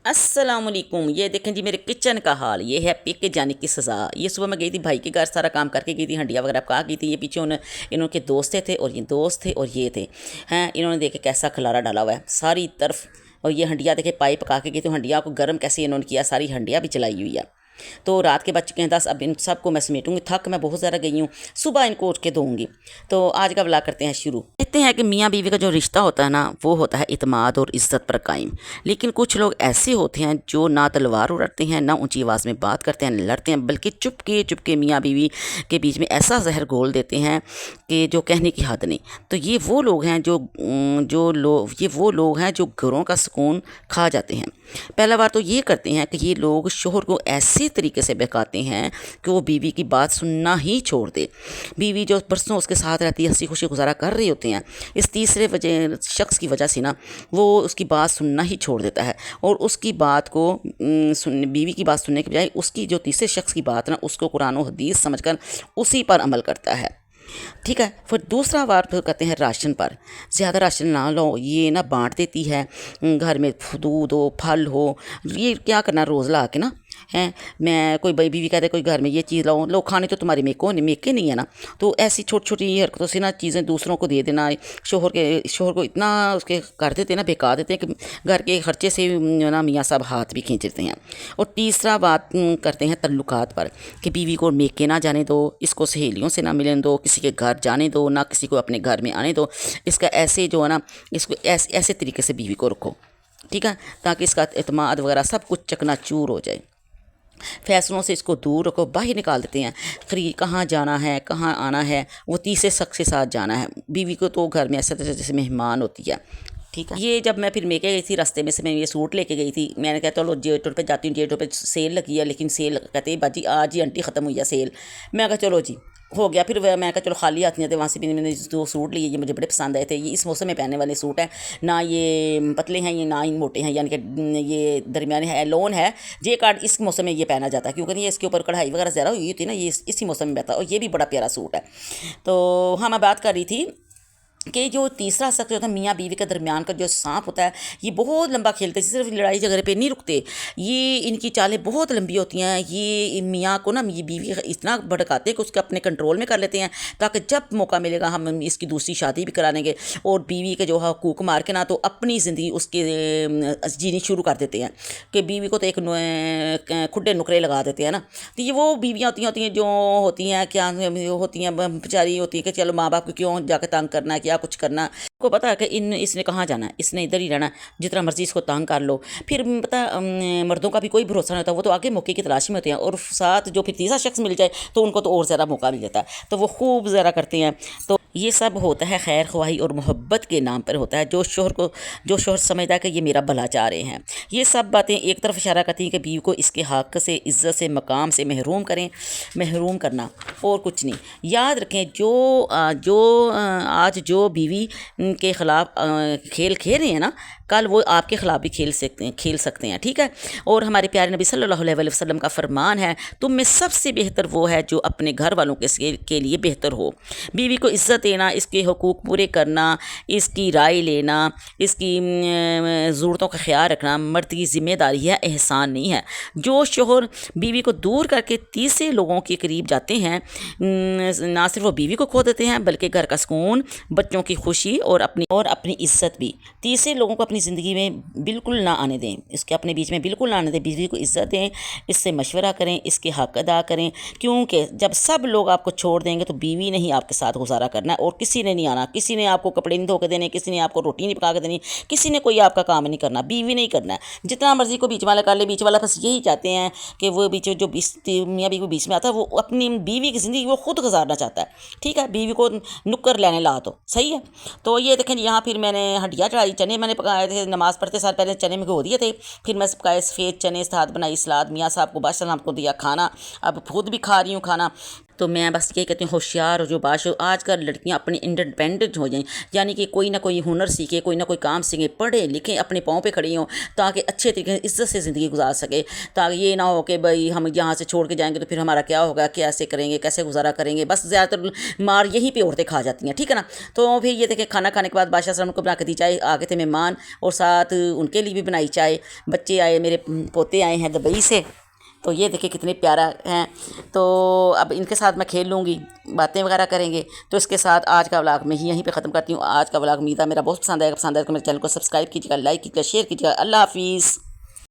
अस्सलाम वालेकुम। ये देखें जी मेरे किचन का हाल, ये है पेके जाने की सज़ा। ये सुबह मैं गई थी भाई के घर, सारा काम करके गई थी, हंडिया वगैरह पका गई थी। ये पीछे इनके दोस्त थे और ये दोस्त थे और ये थे हैं। इन्होंने देखे कैसा खलारा डाला हुआ है सारी तरफ, और ये हंडिया देखे पाई पका के गई थी। हंडिया को गर्म कैसे इन्होंने किया, सारी हंडिया भी चलाई हुई है। तो रात के बज चुके हैं 10, अब इन सबको मैं समेटूंगी। थक मैं बहुत ज़्यादा गई हूँ, सुबह इनको उठ के दूँगी। तो आज का व्लॉग करते हैं शुरू। कहते हैं कि मियाँ बीवी का जो रिश्ता होता है ना, वो होता है इत्मीनान और इज़्ज़त पर कायम। लेकिन कुछ लोग ऐसे होते हैं जो ना तलवार उड़ाते हैं, ना ऊंची आवाज़ में बात करते हैं, लड़ते हैं, बल्कि चुपके चुपके मियाँ बीवी के बीच में ऐसा जहर घोल देते हैं कि जो कहने की हद नहीं। तो ये वो लोग हैं वो लोग हैं जो घरों का सुकून खा जाते हैं। पहला बार तो ये करते हैं कि ये लोग शोहर को ऐसे तरीके से बहकाते हैं कि वो बीवी की बात सुनना ही छोड़ दे। बीवी जो बरसों उसके साथ रहती है, हंसी खुशी गुजारा कर रहे होते हैं, इस तीसरे शख्स की वजह से ना वो उसकी बात सुनना ही छोड़ देता है, और उसकी बात को बीवी की बात सुनने के बजाय उसकी जो तीसरे शख्स की बात ना, उसको कुरान और हदीस समझकर उसी पर अमल करता है। ठीक है। फिर दूसरा बार फिर कहते हैं राशन पर। ज़्यादा राशन ना लो, ये ना बांट देती है। घर में दूध हो, फल हो, ये क्या करना रोज़ ला के ना हैं। मैं कोई बीवी कहते कोई घर में ये चीज़ लाओ, लो खाने तो तुम्हारे मेके नहीं है ना। तो ऐसी छोटी छोटी हरकतों से ना चीज़ें दूसरों को दे देना, शोहर को इतना उसके कर देते हैं ना, बेका देते हैं कि घर के खर्चे से ना मियाँ साहब हाथ भी खींच देते हैं। और तीसरा बात करते हैं तल्लुकात पर, कि बीवी को मेके ना जाने दो, इसको सहेलियों से ना मिलने दो, किसी के घर जाने दो ना, किसी को अपने घर में आने दो। इसका ऐसे जो है ना, इसको ऐसे तरीके से बीवी को रखो, ठीक है, ताकि इसका एतमाद वगैरह सब कुछ चकनाचूर हो जाए। फैसलों से इसको दूर रखो, बाहर निकाल देते हैं। कहाँ जाना है, कहाँ आना है, वो तीसरे शख्स के साथ जाना है। बीवी को तो घर में ऐसा जैसे मेहमान होती है। ठीक है। ये जब मैं फिर मेके गई थी, रास्ते में से मैं ये सूट लेके गई थी। मैंने कहा चलो जेटोर पे जाती हूँ, जेटोर पे सेल लगी है, लेकिन सेल कहते हैं बाजी आज ही आंटी ख़त्म हुई है सेल। मैं कहा चलो जी हो गया। फिर मैं कहा चलो खाली आती हैं। तो वहाँ से भी मैंने दो सूट लिए, ये मुझे बड़े पसंद आए थे। ये इस मौसम में पहनने वाले सूट हैं ना, ये पतले हैं, ये ना ही मोटे हैं, यानी कि ये दरमियाने है, लोन है। जे कार्ड इस मौसम में ये पहना जाता है, क्योंकि ये इसके ऊपर कढ़ाई वगैरह ज़्यादा हुई थी ना, ये इसी मौसम में पहनता है। और ये भी बड़ा प्यारा सूट है। तो हाँ, मैं बात कर रही थी कि जो तीसरा शख्स होता है मियाँ बीवी के दरमियान का जो सांप होता है, ये बहुत लंबा खेलते हैं, सिर्फ लड़ाई झगड़े पे नहीं रुकते। ये इनकी चालें बहुत लंबी होती हैं। ये मियाँ को ना ये बीवी इतना भड़काते हैं कि उसके अपने कंट्रोल में कर लेते हैं, ताकि जब मौका मिलेगा हम इसकी दूसरी शादी भी करा देंगे, और बीवी के जो हकूक मार के ना तो अपनी ज़िंदगी उसके जीनी शुरू कर देते हैं। कि बीवी को तो एक खुडे नुकरे लगा देते हैं ना। तो ये वो बीवियाँ होती हैं जो होती हैं क्या होती हैं, बेचारी होती हैं कि चलो माँ बाप को क्यों जाकर तंग करना है, क्या कुछ करना। को पता है कि इसने कहाँ जाना है, इसने इधर ही रहना, जितना मर्जी इसको तंग कर लो। फिर पता मर्दों का भी कोई भरोसा नहीं होता, वो तो आगे मौके की तलाश में होते हैं, और साथ जो फिर तीसरा शख्स मिल जाए तो उनको तो और ज़्यादा मौका मिल जाता है, तो वो खूब ज़्यादा करते हैं। तो ये सब होता है खैर ख्वाही और मोहब्बत के नाम पर होता है। जो शोहर समझता है कि ये मेरा भला चाह रहे हैं। ये सब बातें एक तरफ इशारा करती हैं कि बीवी को इसके हक़ से, इज़्ज़त से, मकाम से महरूम करना, और कुछ नहीं। याद रखें, आज जो बीवी के ख़िलाफ़ खेल खेल रहे हैं ना, कल वो आपके ख़िलाफ़ भी खेल सकते हैं। ठीक है। और हमारे प्यारे नबी सल्लल्लाहु अलैहि वसल्लम का फरमान है, तुम में सबसे बेहतर वो है जो अपने घर वालों के लिए बेहतर हो। बीवी को इज़्ज़त देना, इसके हुकूक पूरे करना, इसकी राय लेना, इसकी ज़रूरतों का ख्याल रखना मर्द की ज़िम्मेदारी है, एहसान नहीं है। जो शोहर बीवी को दूर करके तीसरे लोगों के करीब जाते हैं, ना सिर्फ वो बीवी को खो देते हैं, बल्कि घर का सुकून, बच्चों की खुशी और अपनी इज़्ज़त भी। तीसरे लोगों को अपनी ज़िंदगी में बिल्कुल ना आने दें, इसके अपने बीच में बिल्कुल ना आने दें। बीवी को इज़्ज़त दें, इससे मशवरा करें, इसके हक़ अदा करें, क्योंकि जब सब लोग आपको छोड़ देंगे तो बीवी ने ही आपके साथ गुजारा करना है, और किसी ने नहीं आना। किसी ने आपको कपड़े नहीं धो के देने, किसी ने आपको रोटी नहीं पका के देनी, किसी ने कोई आपका काम नहीं करना, बीवी नहीं करना है। जितना मर्जी को बीच वाला कर ले, बीच वाला बस यही चाहते हैं कि वो मियाँ बीवी बीच में आता है, वो अपनी बीवी की ज़िंदगी वो खुद गुजारना चाहता है। ठीक है। बीवी को नुक्कर लेने ला तो सही है। तो ये देखें यहाँ फिर मैंने हंडिया चढ़ाई, चने मैंने पकाए थे, नमाज़ पढ़ते साल पहले चने में भिगो दिए थे। फिर मैं पकाए सफ़ेद चने, साथ बनाई सलाद, मियाँ साहब को बादशाह साहब को दिया खाना, अब खुद भी खा रही हूँ खाना। تو میں بس یہ کہتی ہوں ہوشیار اور جو باش آج کل لڑکیاں اپنی انڈیپینڈنٹ ہو جائیں، یعنی کہ کوئی نہ کوئی ہنر سیکھے، کوئی نہ کوئی کام سیکھے، پڑھے لکھیں، اپنے پاؤں پہ کھڑی ہوں تاکہ اچھے طریقے سے عزت سے زندگی گزار سکے، تاکہ یہ نہ ہو کہ بھائی ہم یہاں سے چھوڑ کے جائیں گے تو پھر ہمارا کیا ہوگا، کیسے کریں گے، کیسے گزارا کریں گے، بس زیادہ تر مار یہیں پہ عورتیں کھا جاتی ہیں، ٹھیک ہے نا۔ تو پھر یہ دیکھیں کھانا کھانے کے بعد بادشاہ صاحب کو بنا کے دی چائے، آگے تھے مہمان اور ساتھ ان کے لیے بھی بنائی چائے، بچے آئے، میرے پوتے آئے ہیں دبئی سے، تو یہ دیکھیں کتنے پیارا ہیں۔ تو اب ان کے ساتھ میں کھیل لوں گی، باتیں وغیرہ کریں گے، تو اس کے ساتھ آج کا ولاگ میں یہیں پہ ختم کرتی ہوں۔ آج کا ولاگ امید ہے میرا بہت پسند آئے گا، پسند آئے گا تو میرے چینل کو سبسکرائب کیجیے گا، لائک کیجیے گا، شیئر کیجیے گا۔ اللہ حافظ۔